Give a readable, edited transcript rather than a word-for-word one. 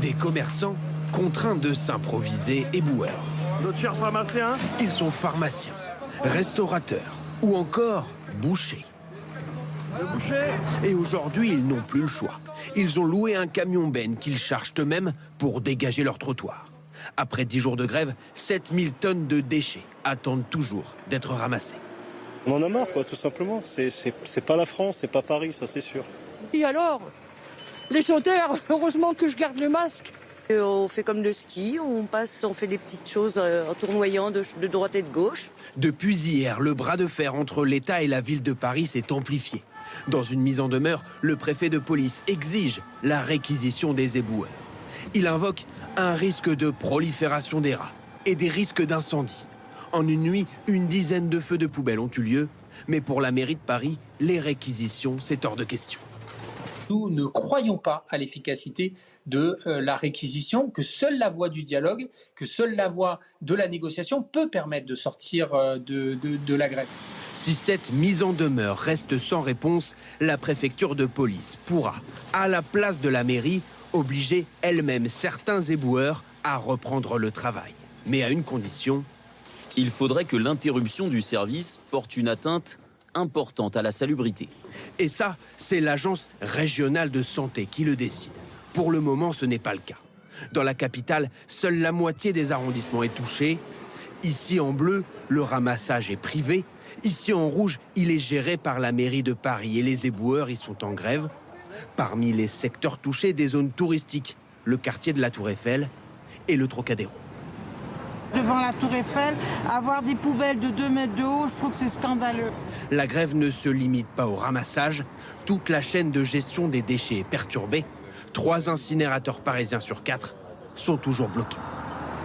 Des commerçants contraints de s'improviser éboueurs. Notre cher pharmacien. Ils sont pharmaciens, restaurateurs ou encore bouchers. Le boucher. Et aujourd'hui, ils n'ont plus le choix. Ils ont loué un camion-benne qu'ils chargent eux-mêmes pour dégager leur trottoir. Après 10 jours de grève, 7000 tonnes de déchets attendent toujours d'être ramassés. On en a marre, quoi, tout simplement. C'est pas la France, c'est pas Paris, ça c'est sûr. Et alors, les odeurs, heureusement que je garde le masque. On fait comme le ski, on fait des petites choses en tournoyant de droite et de gauche. Depuis hier, le bras de fer entre l'État et la ville de Paris s'est amplifié. Dans une mise en demeure, le préfet de police exige la réquisition des éboueurs. Il invoque un risque de prolifération des rats et des risques d'incendie. En une nuit, une dizaine de feux de poubelle ont eu lieu, mais pour la mairie de Paris, les réquisitions, c'est hors de question. Nous ne croyons pas à l'efficacité de la réquisition, que seule la voie du dialogue, que seule la voie de la négociation peut permettre de sortir de la grève. Si cette mise en demeure reste sans réponse, la préfecture de police pourra, à la place de la mairie, obliger elle-même certains éboueurs à reprendre le travail. Mais à une condition. Il faudrait que l'interruption du service porte une atteinte importante à la salubrité. Et ça, c'est l'agence régionale de santé qui le décide. Pour le moment, ce n'est pas le cas. Dans la capitale, seule la moitié des arrondissements est touchée. Ici, en bleu, le ramassage est privé. Ici, en rouge, il est géré par la mairie de Paris et les éboueurs y sont en grève. Parmi les secteurs touchés, des zones touristiques, le quartier de la Tour Eiffel et le Trocadéro. Devant la Tour Eiffel, avoir des poubelles de 2 mètres de haut, je trouve que c'est scandaleux. La grève ne se limite pas au ramassage. Toute la chaîne de gestion des déchets est perturbée. 3 incinérateurs parisiens sur 4 sont toujours bloqués.